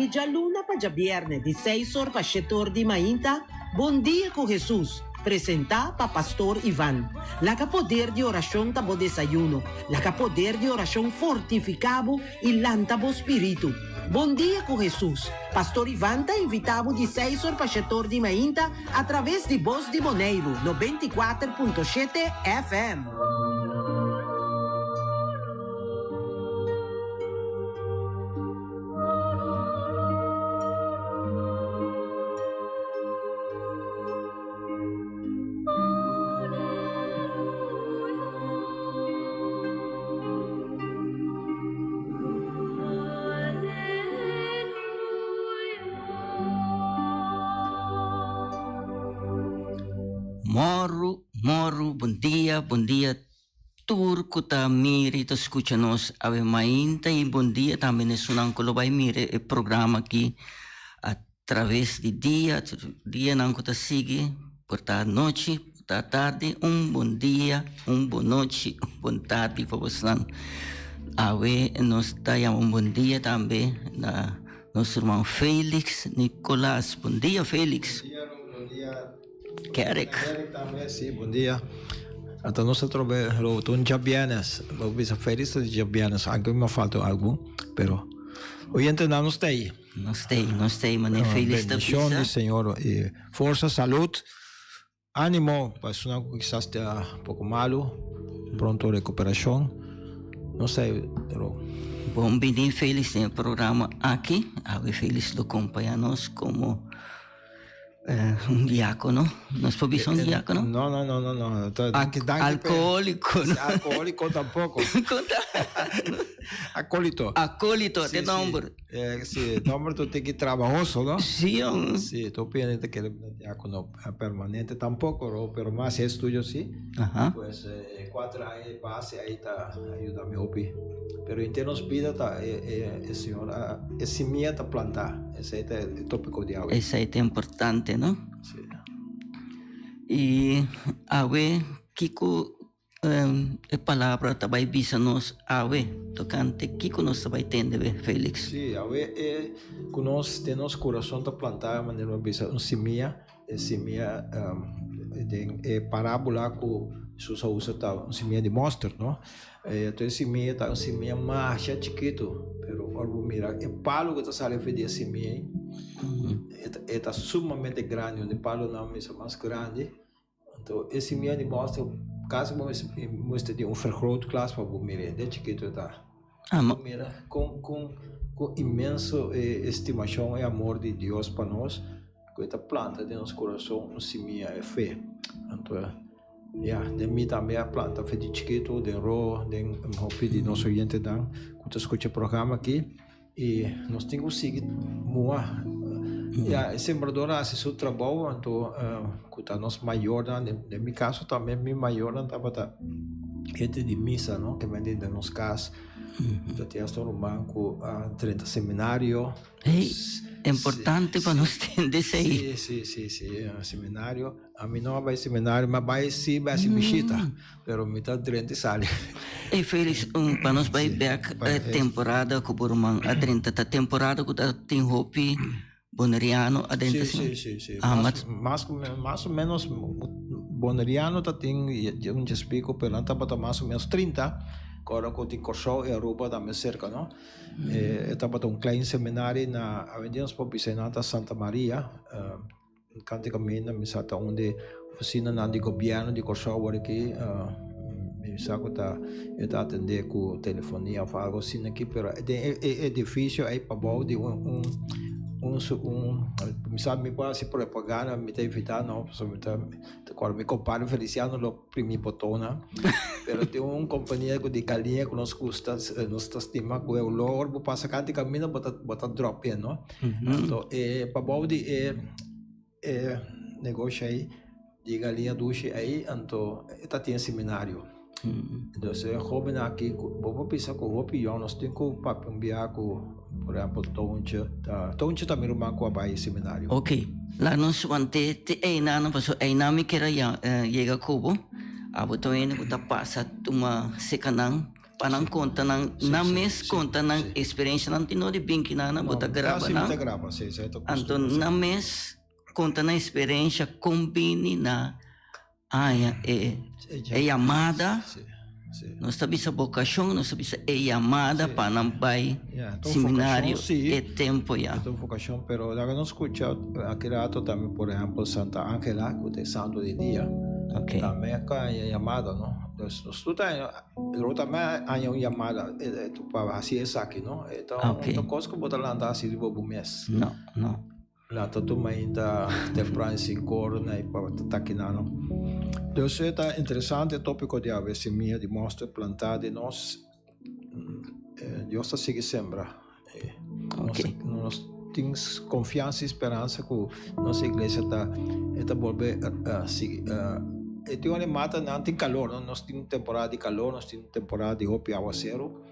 E già luna pa già viernes di 6 ore pa 7 ore di mainta, buon dia con Jesus. Presenta pa Pastor Ivan. La poder di oración tabo desayuno. La poder di oración fortificabo il lantabo spiritu. Buon dia con Jesus. Pastor Ivan ta invitavo di 6 ore pa 7 ore di mainta attraverso di Voz di Boneiro 94.7 FM. Bom dia, turco tá mire, tá escutando-nos, ave mainta e bom dia também nesse não vai mire o programa aqui através de dia não tá sigue, portar noite, portar tarde, bom dia, boa noite, boa tarde para você. Ave nós tá bom dia também na nosso irmão Félix Nicolás, bom dia Félix. Bom dia. Kerek também, sim, bom dia. Então nós trabalhamos um jabianas, eu vi feliz de jabianas, aunque me falta algo, pero hoy entendamos aí. Nós tem, mané feliz da bendición do Senhor e força, saúde, ánimo, pues una quizás está un poco malo, pronto recuperação, não sei, pero bom dia feliz no programa aqui, ave feliz lo acompanha-nos como diácono. Nós podemos diácono? No. Alcohólico. ¿No? Alcohólico tampoco. Acólito, sí, nombre. Sí, nombre tú tienes que trabajoso, ¿no? Sí, sí, tú piensas que el diácono permanente tampoco, pero más es tuyo, sí. Ajá. Pues 4 años de base ahí está, ayúdame, Opi. Pero en nos vida el Señor, es semilla plantar, ese es el tópico de agua. Ese es importante, ¿no? Sí. Y ave, Kiko, palavra também visa-nos ave, tocante, Kiko nos vai entender, Félix. Sí, ave, conosco, tem nosso coração para plantar, de maneira visa, semilla de parábola que Jesus usa, semilla de mostarda, não? Então semilla tá semilla mais chiquito, pero algo mira, o palo que está saindo de semilla está sumamente grande, o palo não é mais grande, então esse semilla de mostarda quase mostra de vergrootglas para o mirar, de chiquito está. Mira com imenso estimação e amor de Deus para nós, que esta planta de nosso coração, semilla é fé, então de mim também a planta foi de chiquito, de ro, de de nosso oyente dan, que escuta o programa aqui e nós temos que seguir moa. A sembradora faz seu trabalho, então que nós maior, de meu caso também meu maior estava gente de missa, não, que vem de nos casa. Então tinha um banco, 30 seminário. É importante para nós entender isso aí. Sim, seminário. A mim não vai seminário, mas vai sim, vai se bichita. Pero me está 30 sale. E Félix, para nós vai ver a temporada que o Burman, a 30 temporada que tem hopi boneriano a dentro. Sim. Mais ou menos boneriano tem um explico, pero não está mais ou menos 30. Agora com o Corsol e a Aruba também cerca, não? Estava klein seminário na Avenida Popicenata Santa Maria, canticamente, me sata onde oficina na de governo de Corsol aqui, me saco eu atender com telefonia, algo assim aqui, pero é difícil aí para bom de sabe, me pode se propaganda, me está evitando, não, agora me comparo Feliciano lo primi botona, pero tem uma companhia de galinha que nos custa, nos estima que o logo passa canto caminho, bota drop in, não? Então, para bom de negócio aí de galinha duche aí, então, está tem seminário. Então, se é jovem aqui, vou pensar com o opinião, nós temos que enviar com, por exemplo, Tonche também rumah com a seminário. Ok, lá nós vamos ter não, mas não me quero chegar Cuba, a botar ele que passa uma secanang, panang conta ng na mes conta ng experiência ng tinodi binki na bota graba na Anton na mes conta na experiência combine na chamada nós sabe sa vocação nós sabe sa chamada para bay seminário tempo então vocação pero lá não escuta aquele ato também por exemplo Santa Ángela que é santo de dia também é chamada não nós também há uma chamada para assim essa aqui não então coisa que botar lá andar assim de bobo mês não lá todo mundo ainda temprano se corna e para aqui não então é interessante o tópico de a semente de mostra plantada e nós Deus está seguindo sembra nós temos confiança e esperança que nossa igreja está volver a seguir e tem uma mata não tem calor nós temos temporada de calor nós temos temporada de roupa e aguaceiro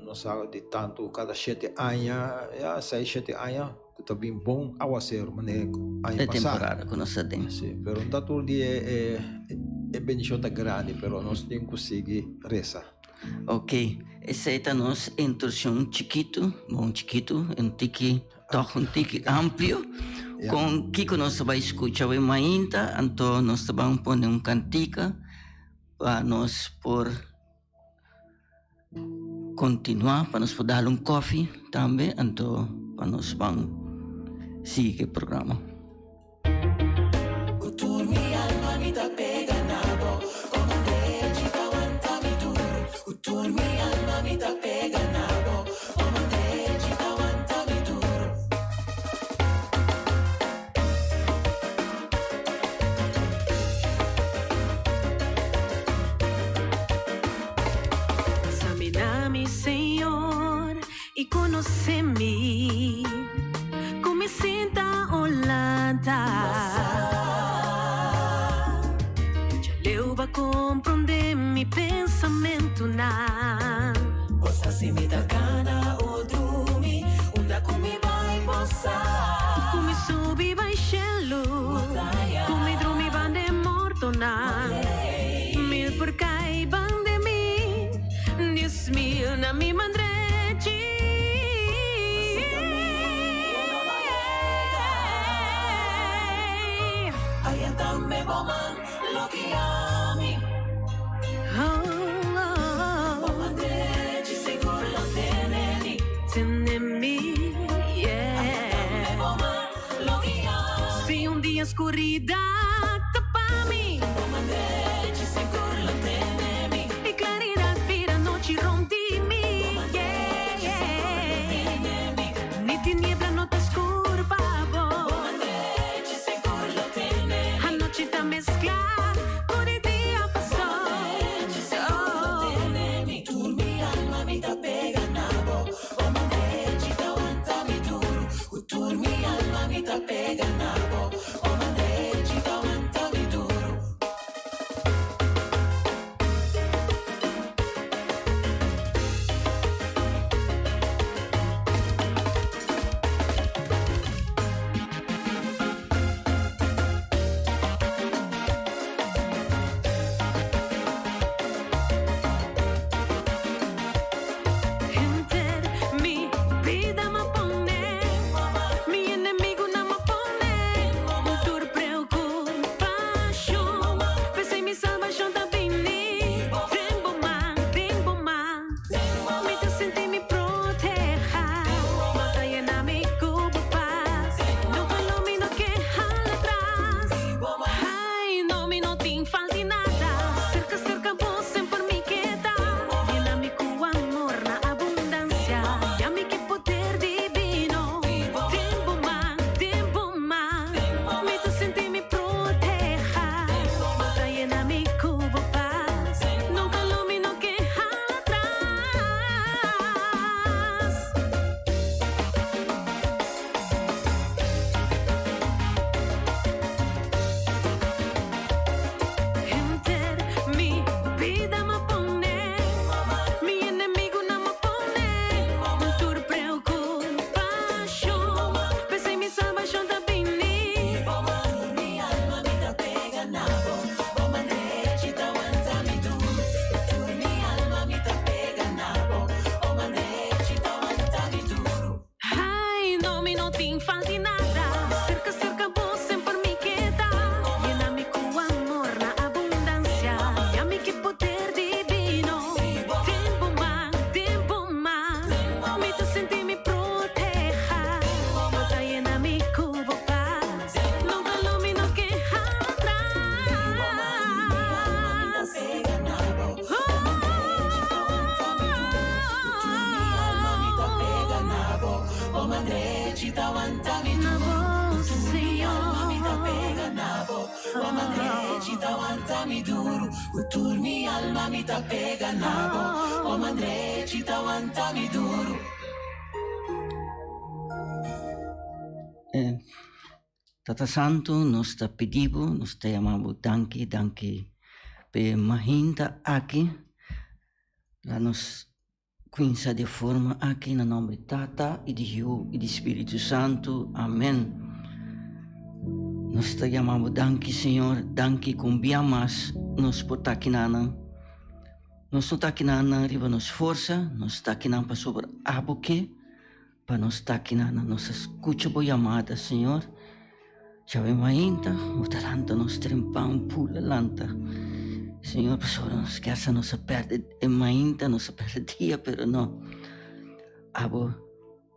nós sabemos de tanto cada 7 anos 6, 7 anos está bem bom aguaceiro mas é temporada que nós temos sim pero não todo dia é bendição da grande pero nós temos que seguir rezar ok essa é a nossa introdução chiquito um tiki amplo com que nós vamos escutar o mainta então nós vamos pôr cantica para nós por continuar para nós dar café também então para nós vamos seguir o programa e conhece-me como sinta olhada já leu para compreender meu pensamento na possa se me dar gana ou dormir onda comigo vai moça como subir vai chelo como dormir vai de morto na mil por cai bang de mim 10.000 na mi mandre me woman lo que ami woman de ci sicuro lo tenemi yeah me woman lo que ami se un dia escuridad tapa-me woman de ci sicuro lo tenemi e claridad vira noche rompi-me yeah ni tiniebla no te escurpa woman de ci sicuro lo tenemi a noche ta mezcla con el día pasó tu mi alma mi ta pega nabo woman de ci ta aguanta mi duro tu mi alma mi ta pega nabo woman de ci ta tawanta mi duro, Senhor, mi ta pega nabo. O mandre tawanta mi duro, utur mi alma mi ta pega nabo. O mandre tawanta mi duro. Tata Santo, nós te pedimos, nós te amamos, danke per mahinta aqui, lá nos quinza de forma aqui, no nome de Tata, e de Hijo, e de Espírito Santo, amém. Nós te amamos, danke Senhor, danke conviamos, nós por estar aqui nós não estamos aqui na riba nos força, nós estamos aqui para sobre a boca, para nós estar aqui nossa escuta boa chamada, Senhor. Já vem ainda, o talento nos trempão pula lanta. Senhor, pessoal, não esqueça, não se perde ainda, não se perde dia, pero não. Abo,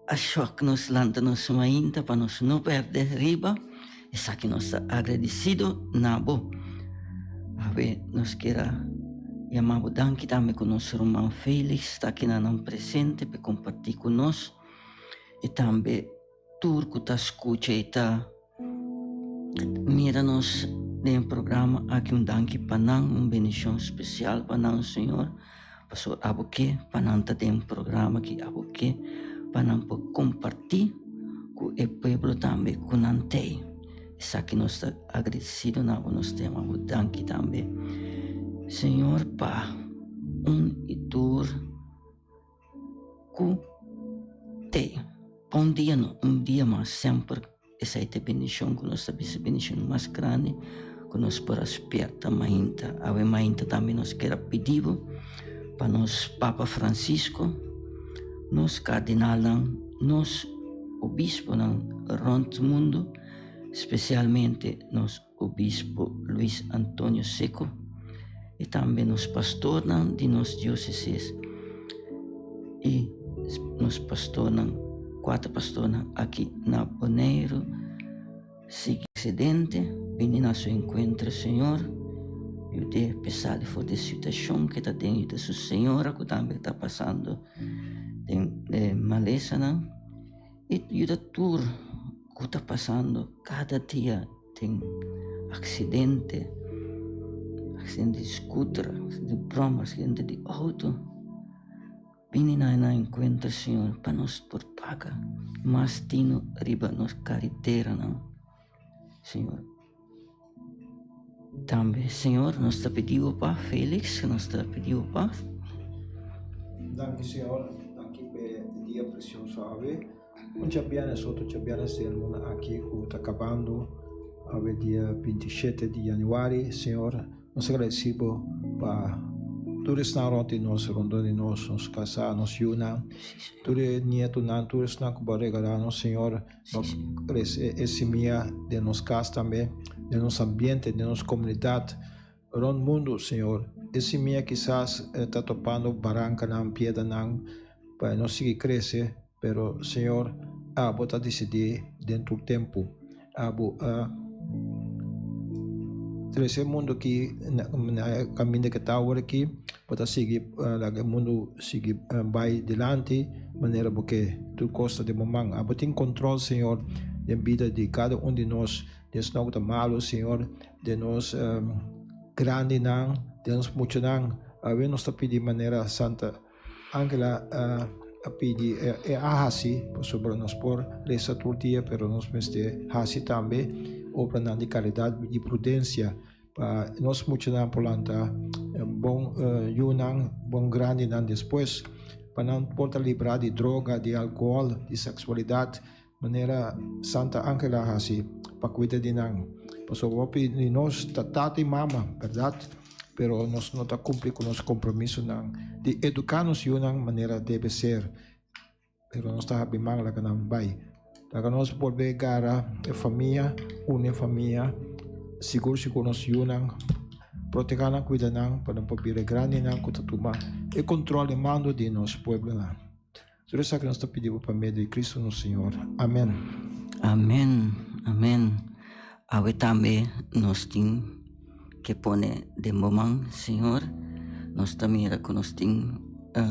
a choque nos lanta, nos ainda, para nós não perder riba, e sabe que nós estamos agradecidos, nabo. Ave, nós queremos chamar danke também com nosso irmão Félix, está aqui não presente, para compartilhar conosco, e também tudo que está escutando e está mira-nos em programa aqui danke para nós, bendição especial para nós, Senhor. Pastor Abuque, para nós ter programa aqui, Abuque, para nós compartilhar com o povo também, com nós tem. Isso aqui nós estamos agradecidos, nós temos danke também. Senhor, para itur que tem. Bom dia, dia mais sempre. Essa é a bendição que nós sabemos, a bendição mais grande, que nós podemos esperar mainta. A mainta também nós queremos pedir para nós Papa Francisco, nós cardinal, nós obispo no mundo, especialmente nós obispo Luis Antônio Seco, e também nós pastor de nós dioceses, e nós pastor 4 pastores aqui na Boneiro, sigue acidente, vem na seu encontro, Senhor, e o de pesar de situação que está dentro da sua senhora, que também está passando de maleza, e o tudo que está passando, cada dia tem acidente de scooter, de broma, acidente de auto. Vini na encontro, Senhor, para nós por paga, mas tino riba nos carretera, Senhor. Também, Senhor, nós te pedimos para Félix, nós te pedimos para. Danke, Senhor, danke pelo dia precioso, ave. Onde abbiamo sotto, ci abbiamo sermone aqui que está acabando, ave dia 27 de januário, Senhor, nós agradecemos para turis na roti nos rondoni nos casa nos yuna turis nieto nan turis na kuba regalar nos Senhor esse minha de nos casa também de nos ambiente de nos comunidade rond mundo Senhor esse minha quizás está topando barranca nan piedra nan para não seguir crescer pero Senhor bota decidir dentro do tempo esse mundo que na caminho que está agora aqui pode seguir o mundo seguir vai adiante maneira porque tu costa de momento aber tem controle Senhor da vida de cada de nós não está malo Senhor de nós grande não de nós muito não a nós está pedindo maneira santa Angela a pedir a hasi sobre nós por essa tortia pero nós mestre hasi também obra de caridade e prudência para nós muito na polanta bom yunang bom grande nan depois para não poder livrar de droga de álcool de sexualidade maneira santa Angela hasi para cuidar de nang pastor de nós tata e mama verdade pero nós não está cumprir com nosso compromisso nang de educar-nos yunang maneira deve ser pero nós está bem mal lá que não vai Daga nós volver gara família, une família, seguro nós yunang, proteger na cuida nang, para não poder grande nang kutatuma, e controle mando de nosso povo nang. Por isso que nós te pedimos para meio de Cristo no Senhor. Amém. Amém, amém. Awe também nós temos que pôr de momento, Senhor, nós também que nós temos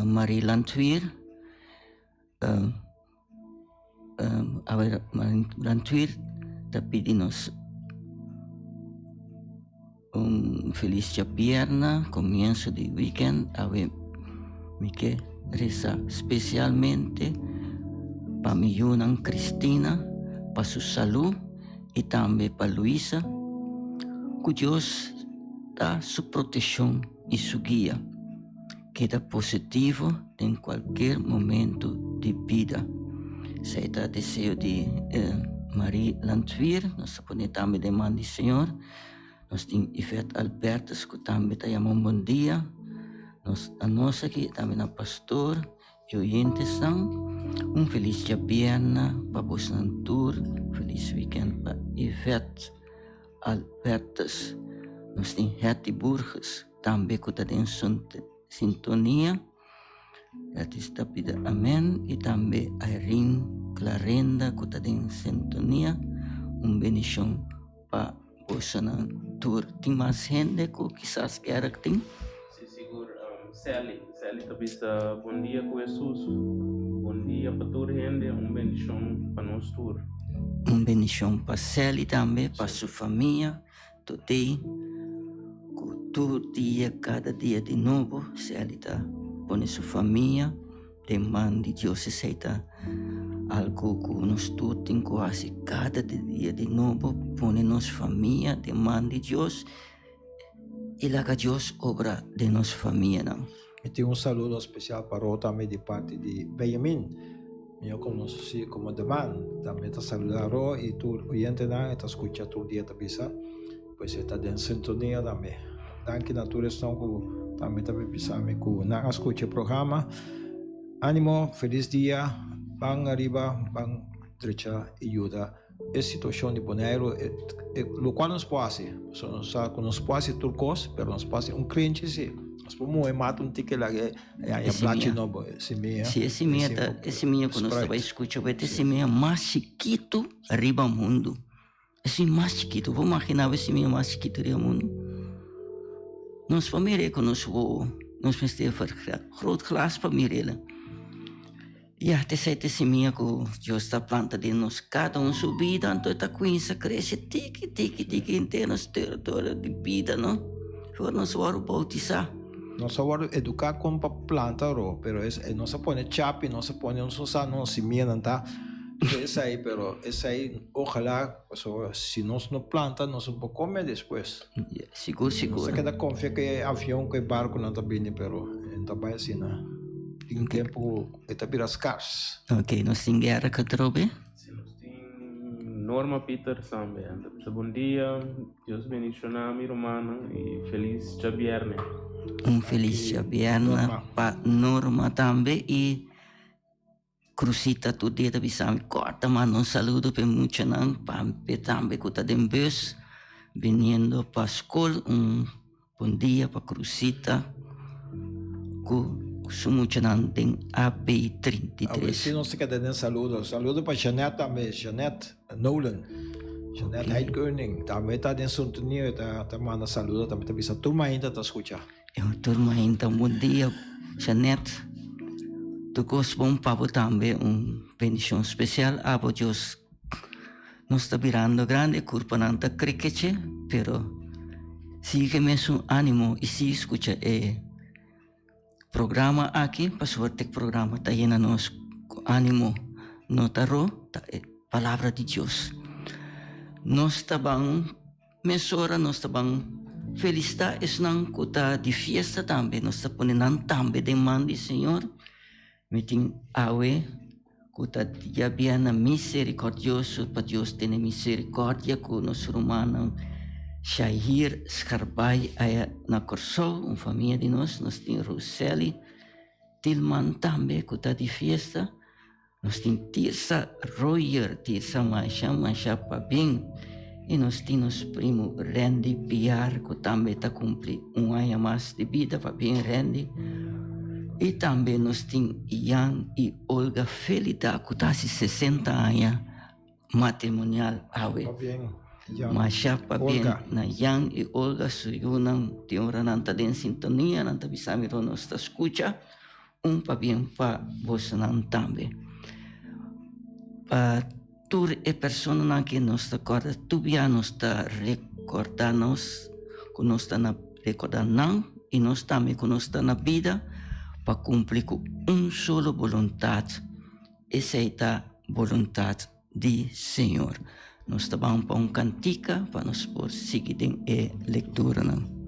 Marie Lantuir, awe Lantwir ta pedinos feliz pierna, comienzo de weekend, awe Mike reza especialmente para mi yunang Cristina, para su salud y también para Luisa, que Dios da su protección y su guía, queda positivo en cualquier momento de vida. Seita deseo de Marie Lantwier, nos pone también de mano del Señor, nos tem Ivete Albertas, que também te llama un buen día, a nós aqui também a pastor e oyentes un feliz dia pierna para vos tour, feliz weekend para Ivete Albertas, nos tem Hetty Burgess, também que está em sintonia, dat is da pida amen, e também Irene Clarenda, que está em sintonia, bendição para vos tour. Tem mais gente que quizás quer que tem? Sally tá bisa bom dia com Jesus, bom dia para toda gente, bendição para nós tour. Bendição para Sally também, para sua família, today, todo dia, cada dia de novo, Sally tá põe sua família, demanda de Deus aceita algo que nós todos tem quase cada dia de novo, põe nossa família, demanda de Deus. E lá que Deus obra de nossa família. Não? E tem saludo especial para o também de parte de Benjamin. Eu conheço como demanda. Também está saludando e tu oyente está escutando todo dia também. Pois está em sintonia também. Danke na tua questão que também está pensando que não escuta o programa. Ânimo, feliz dia. Bang arriba, bang derecha e ajuda. A situação de Bonaire, o qual nos pode, nos pode turcos, mas nos pode crente sim. Nós podemos matar tique lá que é platino, esse meia. Sim, esse meia quando nós vai escutar, vai ter esse meia mais chiquito arriba mundo. Esse mais chiquito, vou imaginar esse meia mais chiquito arriba mundo. Nós família que nós pensamos groot glas família. E até esse minha que Deus está plantando em nós, cada sua vida, então está com isso, cresce, tique, inteiro nosso território de vida, não? For nós vamos bautizar. Nós vamos educar como para plantar, mas não se põe chape, não se põe não se minha, tá? Isso aí, isso aí, ojalá, se nós não planta, nós vamos comer depois. Seguro. Você quer confiar que é avião, que é barco, não está bem, mas não está bem assim, não. Em tempo está bem escasso. Ok, nós temos guerra que trobe? Sim, nós temos Norma Peter também. Bom dia, Deus bendicione a minha irmã e feliz dia viernes. Feliz dia viernes para Norma também e Cruzita todo dia também sabe corta, mas não saludo para muito não, para também que está em bus, vindo para a escola, bom dia para Cruzita, Sumucho não tem AP33. Se não se quer dar saludo para Jeanette também, Jeanette Nolan, Jeanette Heidkoning, também está em sintonia, está mandando saludo, também está bisa turma ainda está escutando. Turma ainda, bom dia, Jeanette. Tu gosto bom papo também, bendição especial, abo Deus nos está virando grande, curva não está cricket, pero sigue mesmo ânimo e se escuta programa aqui, para suerte programa está llena nos ânimo, notaro, palavra de Deus. Nós estamos mesora, nós estamos felicidade, é não cuta de festa também, nós estamos ponendo também demanda do Senhor, meting awe, cuta dia biana misericordioso, para Deus ter misericórdia com nosso romano. Shahir Skarbay aya na Corsol, família de nós temos Roseli, Tilman também, que está de festa, nós temos Tirsa Royer, Tirsa Mancha Pabim, e nós temos primo Randy Piar, que também está cumprindo ano mais de vida, Pabim Randy, e também nós temos Ian e Olga Felida, que está 60 anos matrimonial, awe. Masya pabien na Yang e Olga suyunang tiora nanta den sintonia nanta bisami rono sta escucha pabien pa vos nan tambe. tur e persona que nos recorda, tubia nos ta recordarnos, que nos ta na recordar não, e nós também que nos ta na vida, para cumprir com solo vontade, essa é a vontade do Senhor. Nós estamos para cantica, para nós seguir a leitura. Não?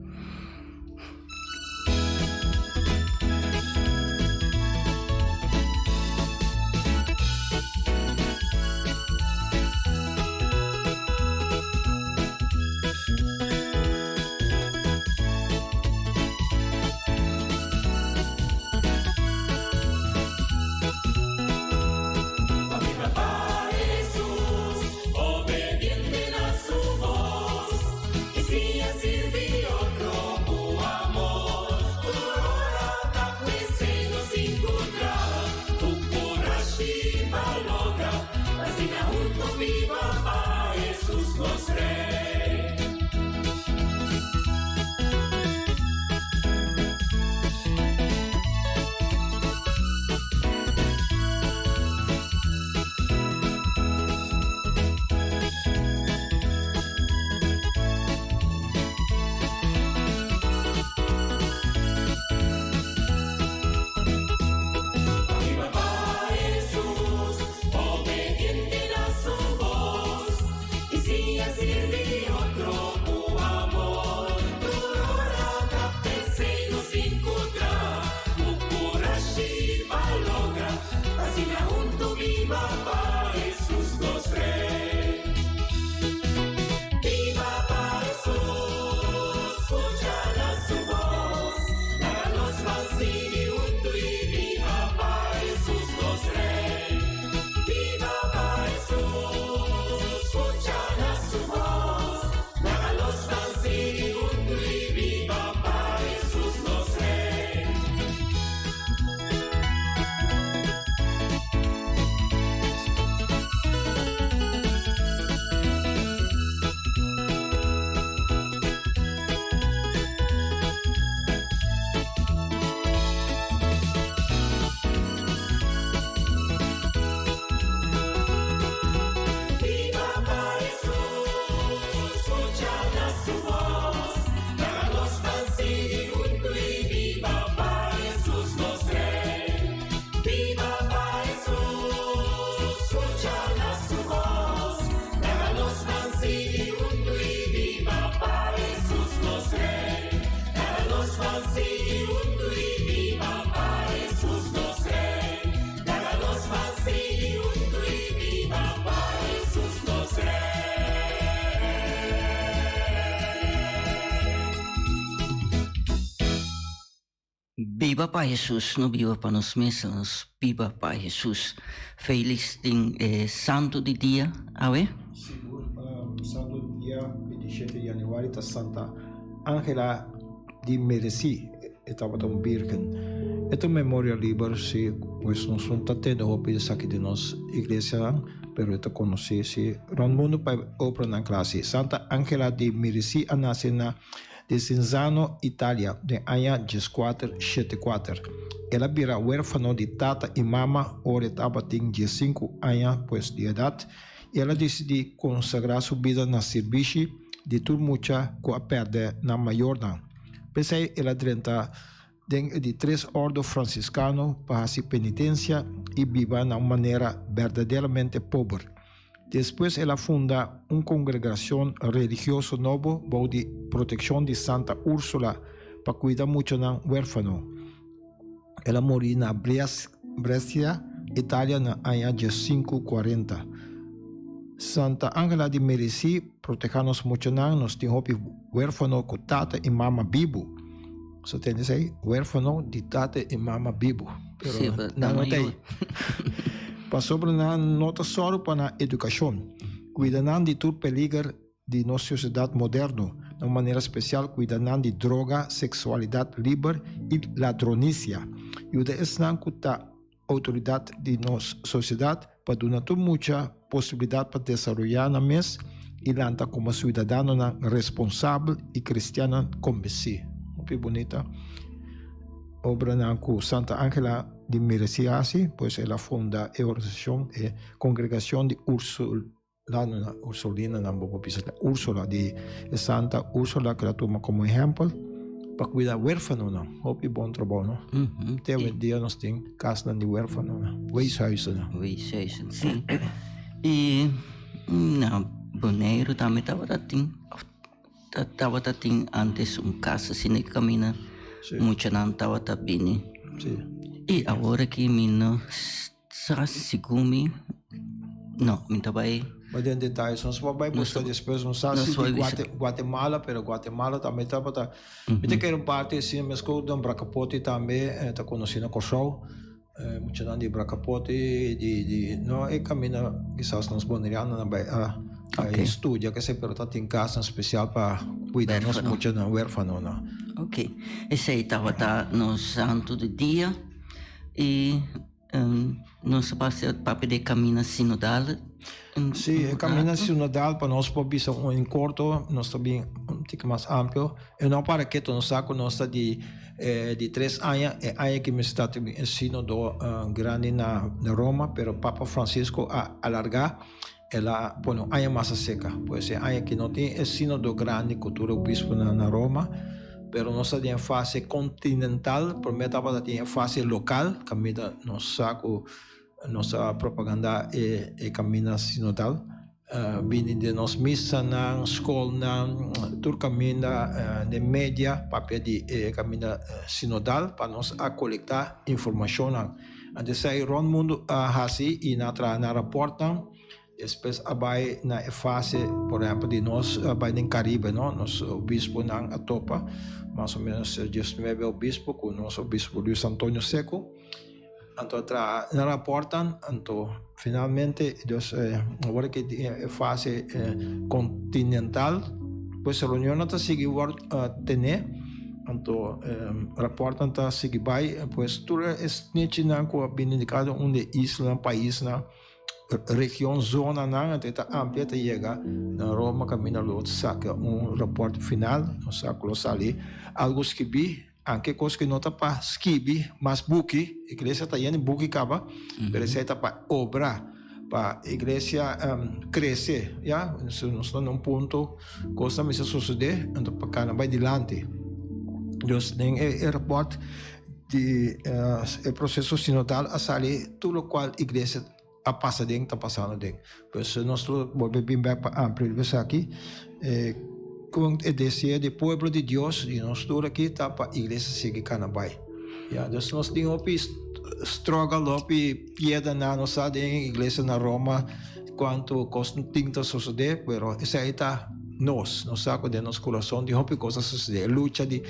Viva Pai Jesus, no viva para nós mesmos, viva Pai Jesus. Feliz santo de dia, awe? Santo dia 27 de januari, ta Santa Angela di Mercy, estava tão birken. Esta memória livre, se pois não são tendo hope de saque de nós igreja, pero esta conhece se Ramundo para opera na classe. Santa Angela di Mercy nasce na de Cinzano, Itália, de anno 1474. Ela vira huérfano de tata e mama, ora estava tem 15 anos pues, de idade. Ela decidiu consagrar sua vida na serviço de turmucha com a perde na Maiorna. Pensei ela drenta de 3 ordos franciscanos para a penitência e viva de maneira verdadeiramente pobre. Depois ela funda uma congregação religiosa nova de proteção de Santa Úrsula para cuidar muito do huérfano. Ela morreu na Brescia, Itália, no ano 1540. Santa Angela di Mercy protege-nos muito, nós temos huérfano com tata e mama vivo. Você tem aí, huérfano de tata e mama vivo. Pero não tem. Passou na nota só para a educação, cuidando de todo peligro de nossa sociedade moderna, de uma maneira especial, cuidando de droga, sexualidade livre e ladronícia. E o de ensinar a autoridade de nossa sociedade para dar muita possibilidade para desenvolver na mesa e lançar como cidadão responsável e cristiana como si. Muito bonita. Obra na Santa Angela de Miresiasi, pues ela funda a organização, congregação de Ursulina, Úrsula, de Santa Úrsula, que ela toma como exemplo, para cuidar huérfano, não? Hope bom trabalho, não? Até o dia nós temos casa de huérfano, não? Weeshuizen, não? Weeshuizen, sim. E na Bonaire também estava antes casa assim que caminha muito não estava bem. E agora que mina sa sigumi não, minta vai. Mas em detalhes, nós vamos buscar depois não sabe se Guatemala, pero Guatemala também está Mita que era parte assim, mas que o Bracapote também está conhecendo Corsol, muito não de Bracapote de não é caminha quizás nos bonerianos a estudia que se pero está em casa especial para cuidar nos muito não huérfano, não. Ok, esse aí estava no santo de dia e nós passamos para poder caminhar sinodal. Sim, caminhar sinodal para nós pode ser em curto, nós também um pouco mais amplo. E não para que nós saco nós de 3 anos, é que me está em sínodo grande na Roma, pero Papa Francisco alargar ela põe um ano mais seca, pois é ano que não tem sínodo grande cultura o bispo na Roma. Pero nós estamos em fase continental, promete para ter em fase local, caminha nos saco nossa propaganda e caminha sinodal, vindo de nós missa na escola, tur caminha de média, papel de caminha sinodal para nós a coletar informação. Antes aí o mundo assim e na reportam. Depois vai na fase, por exemplo, de nós vai no Caribe, não? Nosso bispo não atopa, mais ou menos 19 o bispo, com o nosso bispo Luiz Antônio Seco. Então, na reportam, então, finalmente, agora que é fase continental, pois a reunião está seguindo a ter, então, reportam está seguindo, pois tudo é bem indicado onde isla, país, região, zona, até ampla, até chegar na Roma, caminho do outro, saca reporte final, no saco ali, algo que vi, anche coisa que não está para skibi, mas buki, a igreja está indo buki acaba, mas está para obra, para a igreja crescer, já, nós estamos num ponto, coisa me suceder, então para cá vai adiante. Então, tem o reporte de o processo sinodal a sair tudo o qual a igreja a passa dentro, está passando dentro. Pois nós voltamos bem para amplo aqui, com o desejo do povo de Deus, e nós estamos aqui tá para a igreja seguir canabai. Então nós temos struggle, pieda na nossa igreja na Roma, quanto costa tinta suceder, pero isso aí está nós saco de nosso coração de houve coisas suceder, luta de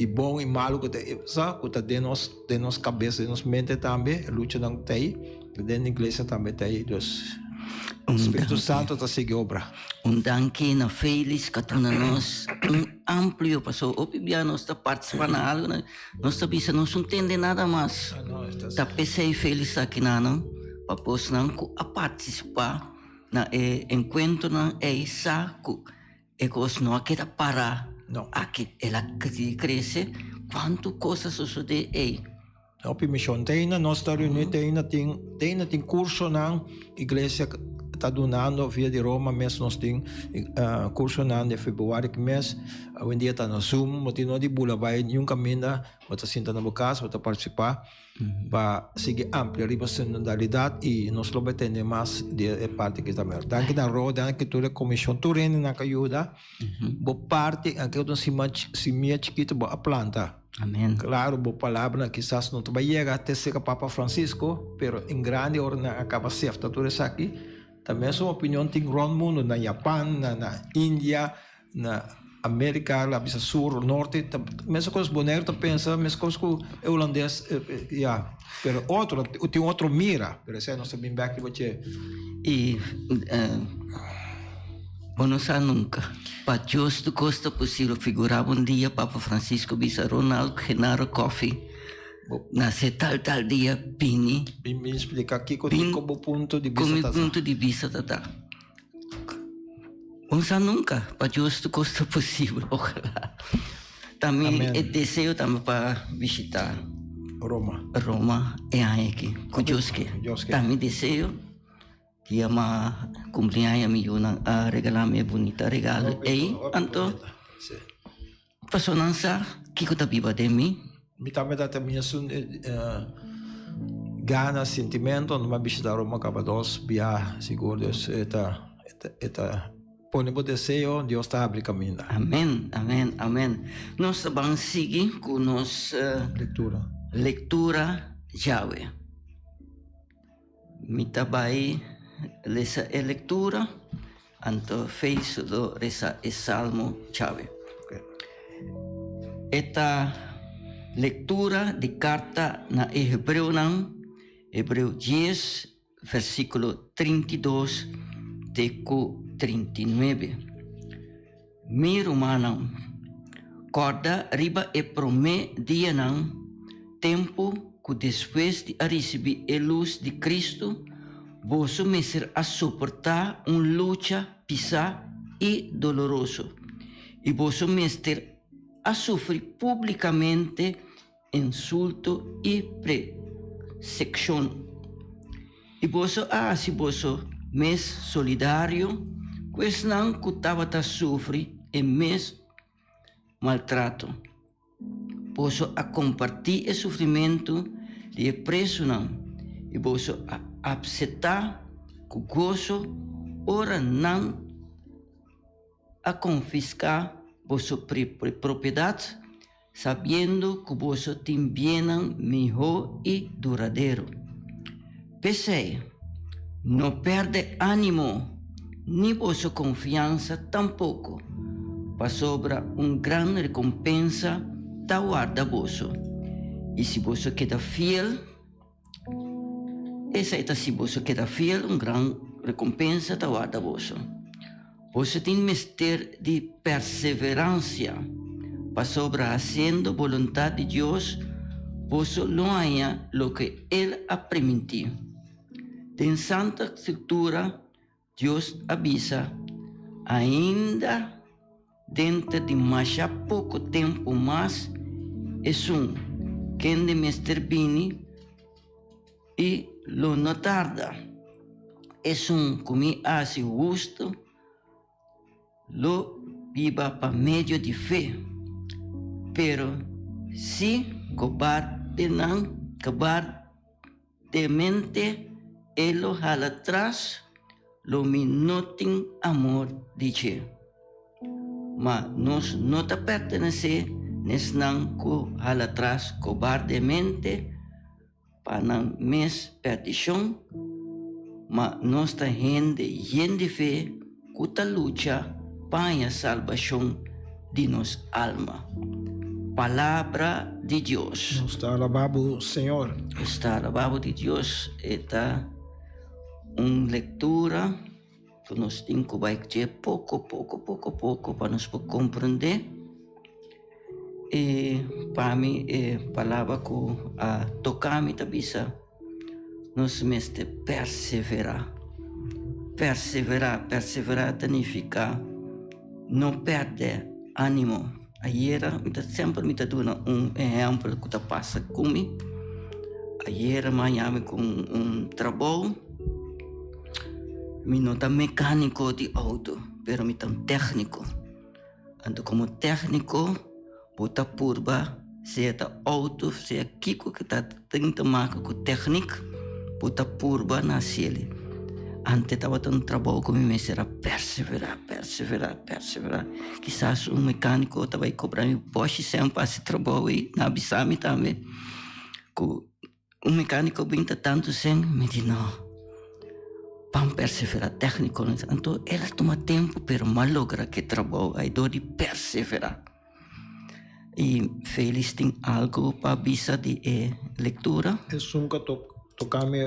bom e malo que está de nossa cabeça, de nossa mente também, luta não tem, dentro da igreja também tem, Deus. O Espírito Santo está seguindo obra. Danke na Félix, katuna nós amplio passou, o bibia nós está participando algo, nós está bisa nós não entende nada mais. Tá pensei Félix aqui não, papos não a participar na encontro na saco. E coisa não queda parar. Não. Aqui ela cresce. Quanto coisas sucede aí? Não, missão tem na nossa reunião tem curso na igreja está donando via de Roma, mês nós tem curso na de fevereiro que mês, um dia está no Zoom, mas não de bula vai nenhum caminho, você senta na casa, você participar para seguir amplia a sinodalidade e nós vamos ter mais de parte que também. Danke na roda, danke toda a comissão turene na ajuda, boa parte aqui eu se minha chiquita boa planta. Amém. Claro, boa palavra, quizás não vai chegar até ser Papa Francisco, pero em grande hora acaba ser tudo isso aqui. Também a sua opinião tem grande mundo na Japão, na Índia, na América, lá bisa Sul, Norte, mesmo coisas boneiras, tu pensa, mesmo coisas que holandês, pero outro, tem outro mira, por exemplo, nós sabemos bem que você... E, não sabe nunca, para justo costa possível figurar dia, Papa Francisco bisa Ronald Genaro Coffee, nasce tal dia, Pini. Me explica aqui como ponto de vista. Como ponto de vista, tá. Não sabe nunca, para justo costa possível, ojalá. Também é desejo também para visitar. Roma é aqui. Kujoske. Também desejo que ama cumpleaños mi yun a regalarme bonita regalo. E anto pasonansa kiko tabiba de mi. Mi também dá também ganas, sentimento, não vai visitar Roma Capados, via seguro, eta ponemos desejo, Deus está abrindo caminho. Amém, amém, amém. Nós vamos seguir com nossa leitura Yahweh. Mi tabai essa leitura, anto fez do essa salmo Yahweh. Esta leitura de carta na Hebreu 10, versículo 32 até 39. Mi romano, corda riba e prome dia não, tempo que depois de receber a luz de Cristo, você me ser a suportar luta pesada e doloroso, e você me ter a sofrer publicamente insulto e perseguição. E você se você mes solidário, pois não que estava a sofrer e mes maltrato. Você a compartilhar o sofrimento de preso não, e você a aceitar com gozo, ora não a confiscar vossa propriedade, sabendo que você tem bem melhor e duradouro. Pensei, não perde ânimo, nem vossa confiança tampouco, para sobra grande recompensa da guarda vosso. E se você queda fiel, essa é se você queda fiel, grande recompensa da guarda vosso. Você tem mestre de perseverança, para sobra fazendo vontade de Deus, você não há o que Ele ha permitido. Em Santa Escritura, Deus avisa, ainda dentro de mais pouco tempo mais, é quem de mestre bini e lo não tarda. É como hace justo, lo viva para meio de fé. Pero se cobardemente ele jala atrás, lo minutin amor de Deus. Mas nós não te pertenecemos, não que jala atrás cobardemente para não mes perdição, mas nós te gente fé que te luta para a salvação de nossa alma. Palavra de Deus. Está alabado, Senhor. Está alabado de Deus. Esta uma leitura que nós temos que vai ter pouco para nós compreender. E para mim é palavra que a tocar-me tabisa nós mestre perseverar. Perseverar significa não perder ânimo. Ayer sempre me dando exemplo que passa comigo. Ayer amanhã com trabalho, me não tá mecânico de auto, pero me tá técnico. Ando como técnico, bota purba, se é auto, se é kiko que tá tentando marcar com técnico, bota purba na cele. Antes estava tendo trabalho comigo, mas era perseverar. Quizás mecânico estava cobrando poste sempre para esse trabalho e na Bissami também. Mecânico vinha tanto sem, me disse, não, vamos perseverar técnico. Então, ela toma tempo, pero mal logra que trabalho, aí dou de perseverar. E Félix tem algo para visa de leitura? É tocar-me,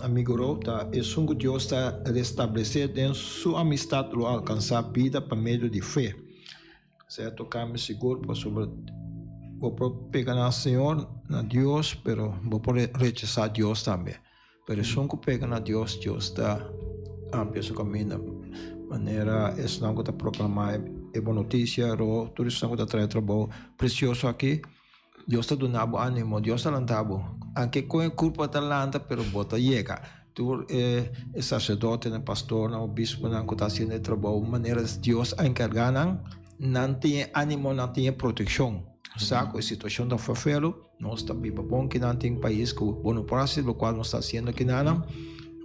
amigo Rota, é que Deus está restabelecendo em sua amistade, lo alcançar a vida por meio de fé. Se tocar-me seguro, vou pegar na Senhor, na Deus, pero vou poder rechazar Deus também. Pero se que pega na Deus, Deus está amplo seu caminho. Maneira, esse não está proclamar é boa notícia, tudo isso não está trazendo trabalho precioso aqui. Dios está donando ánimo, Dios está lantabo. Aunque con culpa talanta, pero bota llega. Tú es sacerdote, el pastor, el obispo, el que está haciendo el trabajo, maneras Dios encargan, no tiene ánimo, no tiene protección. Saco a situação da favela, nós está bem bom que não tem país que bueno prazo, lo qual nós está haciendo aqui não,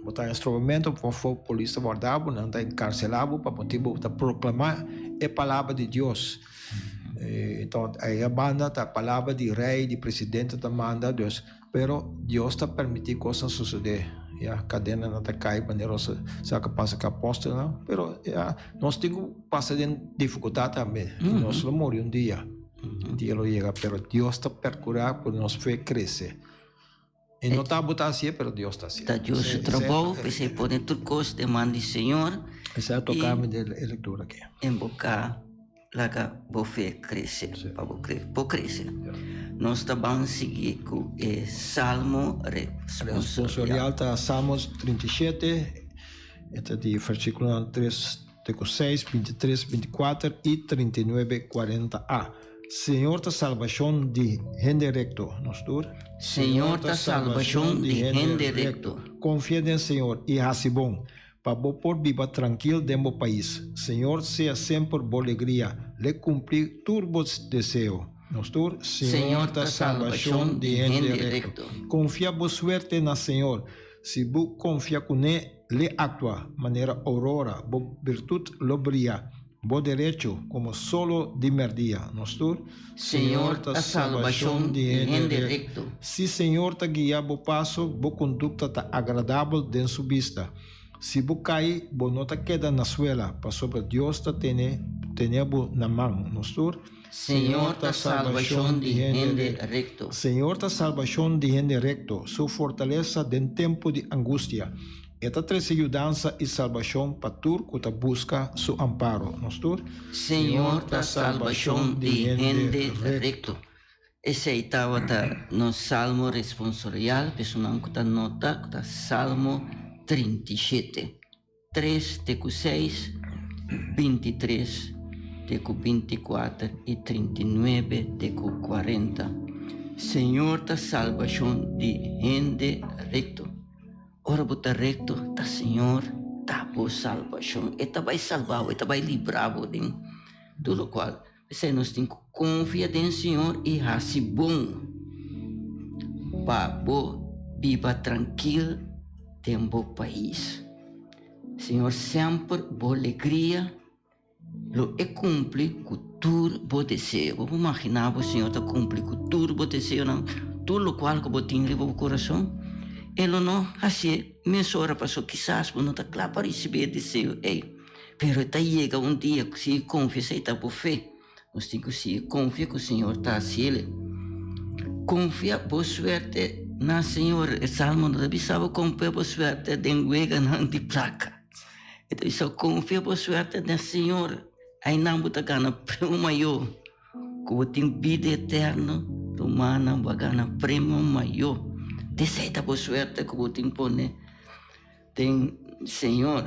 botar instrumento para a polícia guardado, não está encarcelado para motivo de proclamar a palavra de Deus. Então a banda a palavra de rei, de presidente da manda Deus, pero Deus está permitindo coisas suceder. A cadena não está caindo, maneira saca passa que apóstolo não, pero nós temos passar em dificuldade também, e nós vamos morrer um dia. Dia lo llega, pero Dios está percurando por nos fe crece. E não está botando assim, pero Deus está assim. Está Deus se trabalhou, você pode tudo coisa demanda do Senhor. Essa é a tocar-me de leitura aqui. Embocar, lá vou fé crescer, para vou crescer. Nós também seguir com o Salmo responsorial. Está Salmos 37, este de versículo 3, 6, 23, 24 e 39, 40a. Senhor da salvação de gente recto, Senhor da salvação de gente recto. Confia no Senhor e hace bom, para por viva tranquilo dentro do país. Senhor seja sempre boa alegria, lhe cumprir turbos deseo. Senhor da salvação de gente recto. Confia boa suerte na Senhor. Se bu confia com ele, lhe actua, maneira aurora, bo virtude lo brilha. Bo derecho como solo de merdia, Senhor da salvação de gente recto. Se Senhor te guia bo passo, bo conduta ta agradável den su vista. Se bo cai, bo não te queda na suela, pa sobre Deus te tenebo na mão, Senhor da salvação de gente recto. Senhor da salvação de gente recto, su fortaleza den tempo de angústia. Esta traz ajudança e salvação para tu que busca su amparo, Senhor da salvação de gente recto. Esse aí estava no Salmo responsorial, pessoal que está nota, que está Salmo 37, 3, 6, 23, 24 e 39, 40. Senhor da salvação de gente recto. Ora bota recto, tá Senhor, tá por salvação. Eta vai salvar, eta vai livrar, de tudo qual. Você nós tem que confiar no Senhor e assim bom. Para viva tranquilo em bom país. Senhor sempre boa alegria, lo é cumprir com tudo bom desejo. Vamos imaginar o Senhor tá cumprir com tudo bom desejo, não? Tudo o qual que você tem no coração. Ele não, assim, minha hora passou, quizás, não está claro para receber desejo, pero está chega dia, se confia, se está por fé, nós temos que se confia que o Senhor está assim, confia por suerte na Senhor, o Salmo não deve saber confia por suerte de enguega não de placa, então só confia por suerte na Senhor, aí não bota gana prêmio maior, que tem vida eterna, humana, bagana prêmio maior. Deseita por suerte que você impõe, tem Senhor,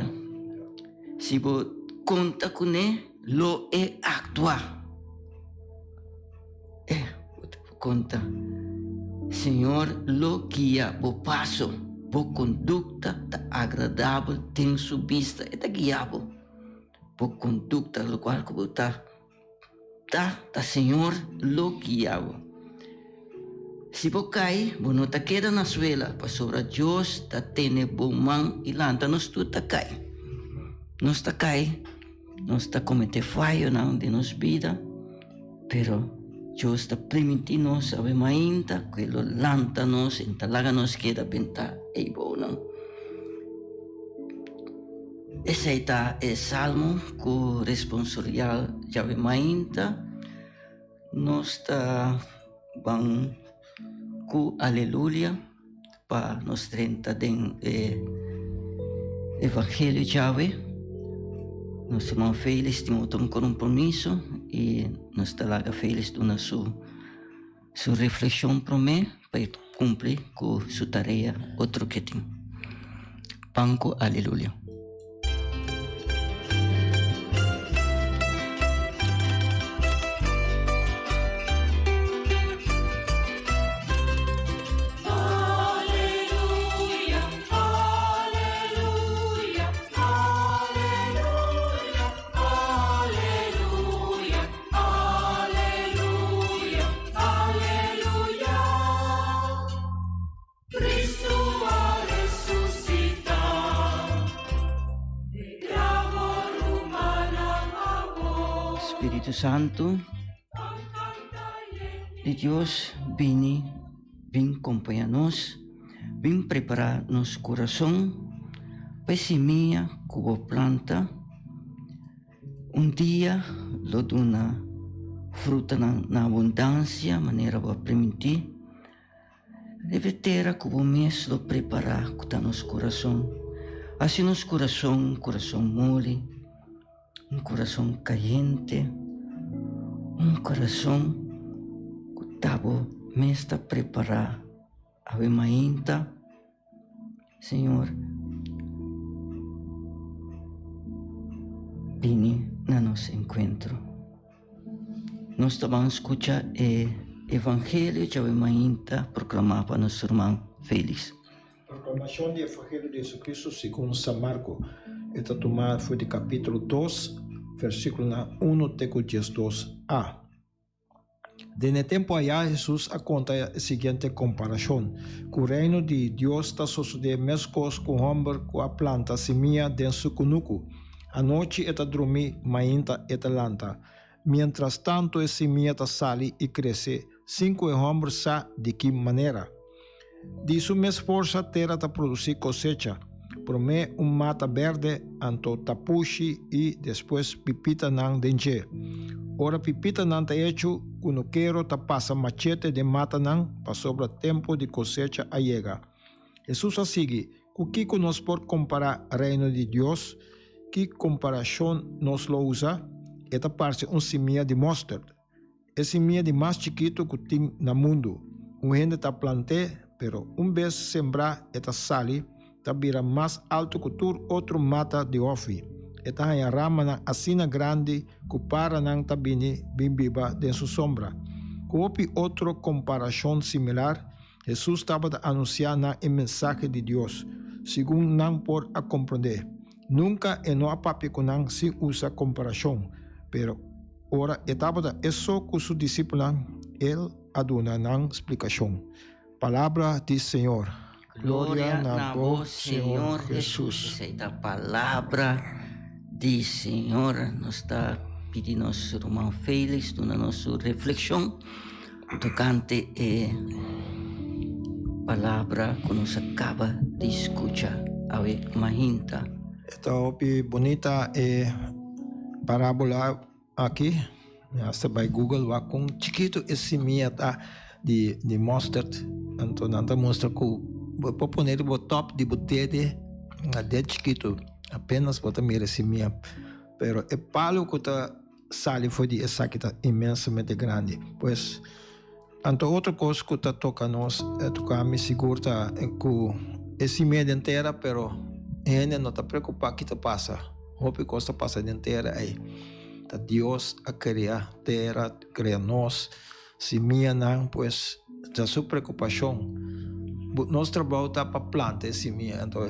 se você conta com ele, lo é actuar. Conta, Senhor, lo guia, o passo, a conduta agradável tem sua vista, é guiado, a conduta, lo qual que você tá, Senhor, lo guiado. Se você cai, você não está queda na suela, para sobre Deus está tendo bom mão e lanta, nós tudo está cai. Nós está cai, nós está cometendo falha não de nossa vida, pero Deus está permitindo nós a ver ainda que lo lanta nós, então lá nós queda benta e bom não. Esse aí está o Salmo com responsorial já ver ainda, nós está bom com aleluia para nós 30 den evangelho chave nós somos felizes temos um compromisso e nós estamos felizes de sua reflexão para mim para cumprir com sua tarefa outro que tem panco aleluia. Espírito Santo de Deus, vem acompanhar-nos, vem preparar nosso coração para semear como planta. Dia, lo dona fruta na abundância, maneira para permitir. Deve ter como mês lo preparar com nosso coração. Assim nosso coração mole, coração caliente, coração que tabo mês está preparar a mainta, Senhor, vini na nosso encontro. Nós vamos escutar o Evangelho de Mainta proclamado para nosso irmão Félix. Proclamação do Evangelho de Jesus Cristo segundo São Marcos. Esta tomada foi de capítulo 2, versículo 1 até 2a. Nesse tempo allá, Jesus conta a seguinte comparação. Que o reino de Deus está sucedendo mesmo coisa com o homem com a planta semeia dentro do cunuco. A noite está dormir, mainta está lanta. Mientras tanto, a semeia está sale e cresce. 5 homens sabem de que maneira. De sua mesma força, a terra está produzir cosecha. Por meio mata verde, anto tapushi e depois pipita não denche. Ora pipita não está hecho, quando quero está passa machete de mata não, para sobra tempo de cosecha a chega. Jesus sigue, o que nós podemos comparar o reino de Deus? Que comparação nos lo usa? Esta parte semeia de mostarda. É semeia de mais chiquito que tem no mundo. Gente está plantando, pero vez sembrar, esta sale, está vira mais alto que todo outro mata de ofi. Esta é a rama assim grande que para não está bem viva de sua sombra. Com outra comparação similar, Jesus estava a anunciar a mensagem de Deus, segundo não pode compreender. Nunca e não há papi que não se usa comparação, pero ora estava isso com seu discípulo, ele aduna não explicação. Palavra do Senhor. Glória a vós, Senhor Jesus. Esta é a palavra do Senhor. Nós está pedindo nosso irmão Félix na nossa reflexão tocante a palavra que nós acaba de escutar. Ave Mahinta. Esta é bonita parábola aqui. Você vai Google lá com chiquito esse minha de mustard. Então não mostra que vou pôr o top de botete de chiquito. Apenas botar mira esse minha. Pero o palo que tá sale foi de essa que tá imensamente grande. Pois então outra coisa que tá toca nós é tocar me seguro tá que esse minha inteira, pero ele não está preocupado que passa. Hope que está passando inteira aí. Tá Deus a criar terra, criar nós. Se minha não, pois, da sua preocupação. Nosso trabalho está para plantar esse minha. Então,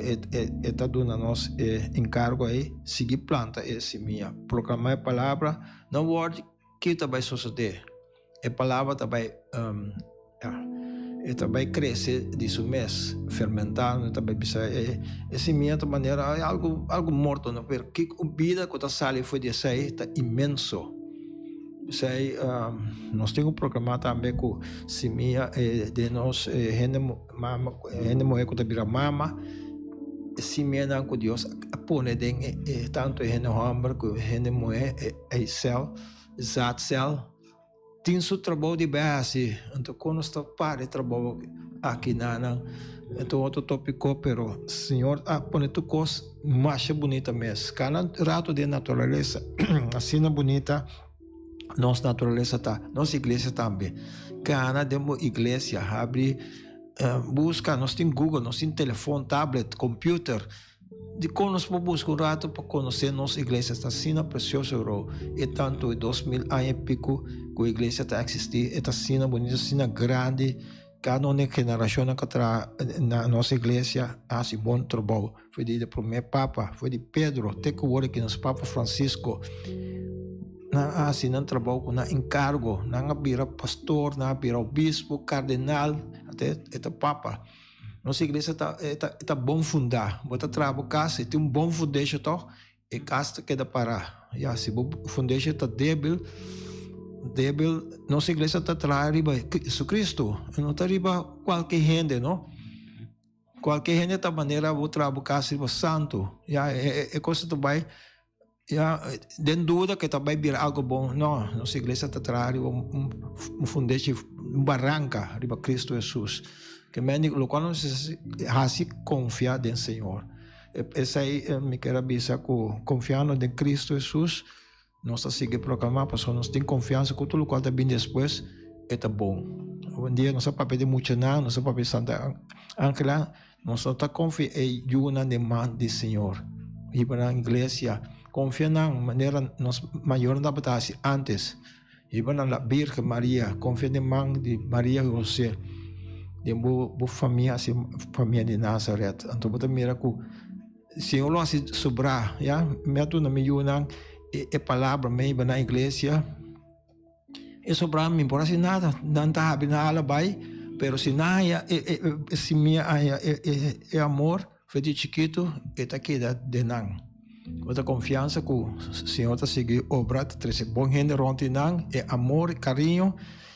está dando a nós encargo aí, seguir planta esse minha. Proclamar a palavra, não word que vai suceder. A palavra vai crescer de seu mês, fermentando, vai precisar esse minha maneira é algo morto, não? Porque que a vida que está saindo foi de sair está imenso. Sei, nós temos programado também com semia de nós gente mulher que está vira mama, semia não que Deus põe dentro tanto gente homem que gente mulher é céu, zat céu. Tem seu trabalho de base, então quando está para o trabalho aqui não, então outro tópico, pero Senhor põe tu coisa mais bonita mesmo. Cada rato de natureza, assim bonita, nossa natureza tá, nossa igreja também. Cada demo igreja abre, busca, nós tem Google, nós tem telefone, tablet, computer. De quando nós buscar um rato para conhecer nossa igreja, está sendo precioso, e tanto em 2000 anos e pico que a igreja está existindo, está sendo bonita, sendo grande, cada geração na nossa igreja faz bom trabalho. Foi de primeiro Papa, foi de Pedro, até que o que nosso Papa Francisco, assim, não trabalho com encargo, não vira pastor, não vira bispo, cardenal, até Papa. Nossa igreja está bom fundar, bota trabalho casa, tem bom foundation, e casta que dá para. Ya, se o foundation está débil, nossa igreja está atrás riba Jesus Cristo, não está riba qualquer gente, não? Qualquer gente da maneira vou trabalhar riba santo, ya, é coisa também, ya, den dúvida que também virar algo bom, não? Nossa igreja está atrás riba foundation, barranca riba Cristo Jesus, que o qual nós assim confiar em Senhor. Essa aí me quero avisar que confiando em Cristo Jesus, nós seguimos proclamar, porque nós temos confiança que tudo o qual está bem depois é bom. Um dia nós não pedir muito não, nós não pedir Santa Angela, nós só confiamos em uma demanda do Senhor. E para a igreja, confia na maneira nós maior da batalha antes. E para a Virgem Maria, confia na mão de Maria e José, de boa família, família de Nazaré. Então, você mira que Senhor não se sobrar, já, meto na minha palavra meio na igreja, e sobrar me importa nada, não está abrindo nada vai, pero se não se minha é amor, foi de chiquito, está aqui de não. Outra confiança que o Senhor está seguindo obra, traz bom gente ronde não, é amor, carinho,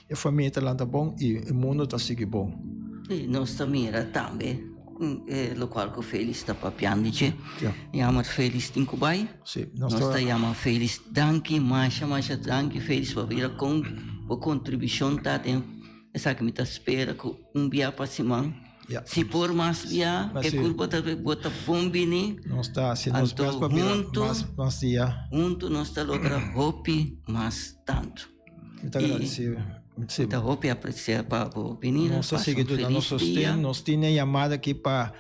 e família está bom e o mundo está seguindo bom. E nós também também. Lo qual que Félix está papiando, dice, chiama Félix in Kubai, nós chiama Félix, danke, masha, danke, Félix, para vir com a contribuição, tá, tem, essa que me está espera, com via para cima, se por mais via, que curva tá, bota bombini, nós está, se nós pés para vir, mas dia, junto, nós está logra hopi, mas tanto. Muito agradecido. Então, hope apreciar para o menino. Nossa seguidora, nós sustém, nós temos chamada aqui para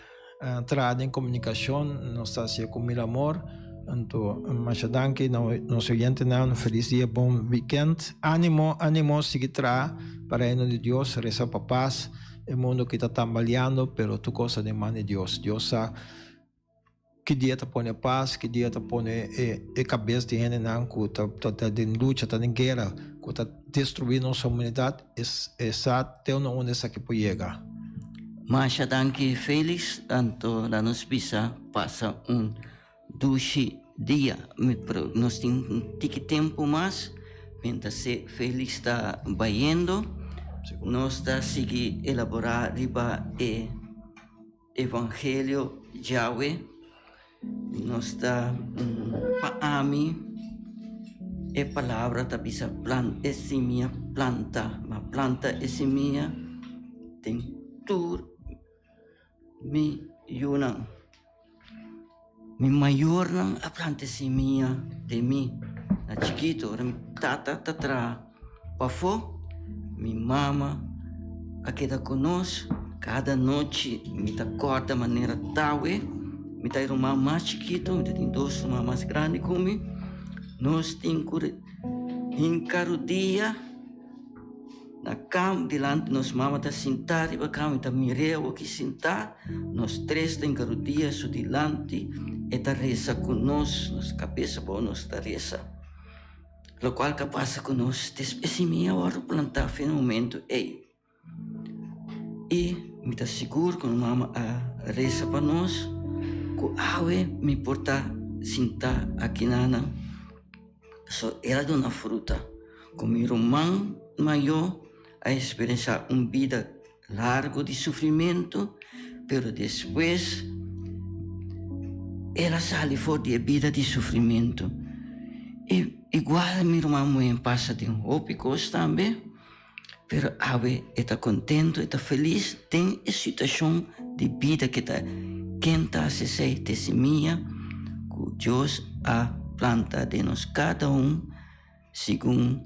entrar em comunicação, nós está assim com mil amor. Então, mas danke, nós oyente não, feliz dia, bom weekend. Ânimo, seguir para o reino de Deus, reza para paz. O mundo que está tambaleando, pero tu coisa de mão de Deus. Deus sabe que dia te põe paz, que dia te põe cabeça de gente não, que está em luta, está em guerra, que está destruindo nossa humanidade, essa tem uma onde essa que pode chegar. Mas danke Félix, tanto lá nos pisa passa doce dia, nós temos tempo mais, mientras Félix está vaindo, nós está seguir elaborar riba evangelho Yahweh. Nós está para mim é palavra da bisa planta é semia planta, mas planta é semia tem tur mi yunang mi maior nang a planta é semia de mim na chiquito mi tata tatra pafo mi mama aqui da conosco cada noite me tá corta maneira taue me tá irmã mais chiquito, me tem dois irmãs mais grandes como nós temos encaro dia na cama delante nós mama tá sentada e a cama tá mireu aqui sentar nós três tem encaro dia so delante e tá reza conosco nossa cabeça boa nós tá reza lo qual que passa conosco esse minha hora plantar fim no momento e me tá seguro quando mama a reza para nós awe me porta sinta aqui nana so era de uma fruta como irmão maior a experienciar vida largo de sofrimento pero depois ela sale fora de vida de sofrimento e igual meu irmão passa de ópicos também pero awe está contento está feliz tem a situação de vida que está quem está se sente semia que Deus a planta de nós cada segundo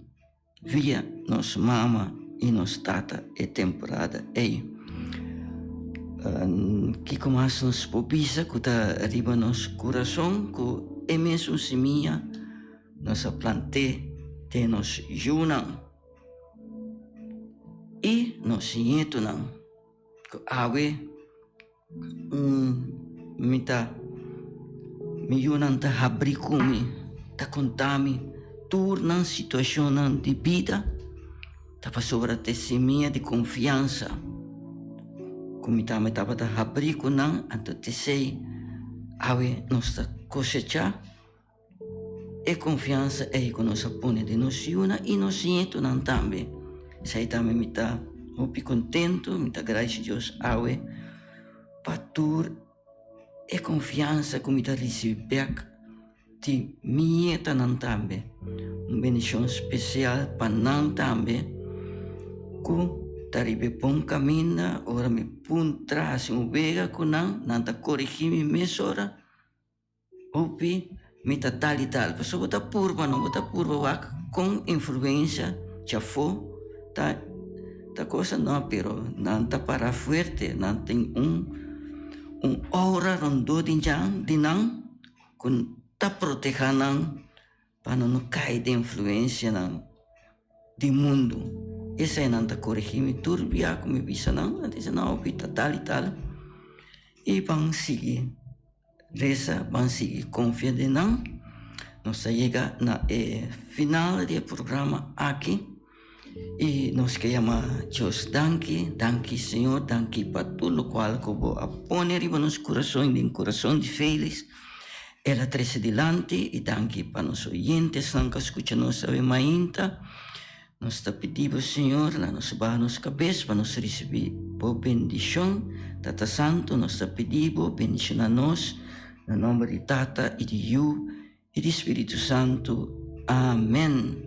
via nos mama e nos tata e temporada que começa nos pobisa que está arriba nos coração que é mesmo semia nos plante de nos junam e nos nietunam que awe mi yunan ta habri kumi ta contami turnan situação de vida ta pasora te semia de confiança kumi ta me tava ta habri kunan anto te sei awe nos ta cosecha e confiança é que nós põe de nós uma e nós sinto não também. Sai também me tá muito contento, me tá graças a Deus awe patur e confiança que me tá receber de minha não também. Bendição especial para não também. Que taribe bom caminho, ora me pun traz vega com não tá corrigir me mesora. Opi me tá tal e tal. Pessoa bota purba, não bota purba com influência já foi tá coisa não, pero não tá para forte, não tem aura rondo de não com tá protegendo para não cair de influência do mundo. Essa é não tá corrigindo turbia como bisa não, diz não, pita tal e tal. E vão seguir reza, vão seguir confia de não. Nós chega na final do programa aqui. E nós queremos Deus danke Senhor, danke para tudo o qual que vou poner em nos corações, em coração de feliz. Ela traz adiante e danke para os ouvintes que escutam nossa mainta. Nós te pedimos, Senhor, lá nos barra nos cabeças para nos receber por bendição. Tata Santo, nós te pedimos, bendição a nós, no nome de Tata e de You e de Espírito Santo. Amém.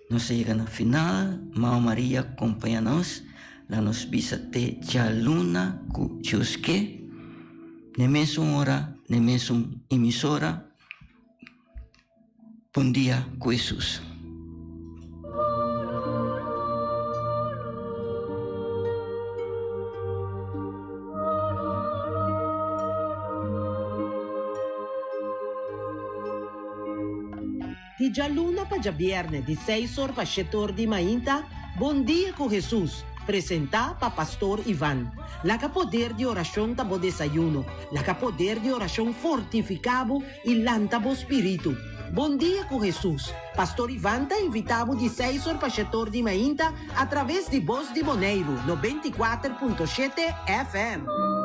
Nós chegamos na final, Mãe Maria acompanha-nos, lá nos bisa te jaluna com Deus que, na mesma hora, na mesma emissora. Bom dia com Jesus. Di Gialluna para viernes, di 6 horas para 7 horas de manhã, Bom Dia com Jesus, presenta para Pastor Ivan. La poder de oração tabo desayuno, la poder de oração fortificado e lantabo espírito. Bom Dia com Jesus. Pastor Ivan está invitado de 6 horas para 7 horas de manhã, através de Voz de Boneiro, 94.7 FM.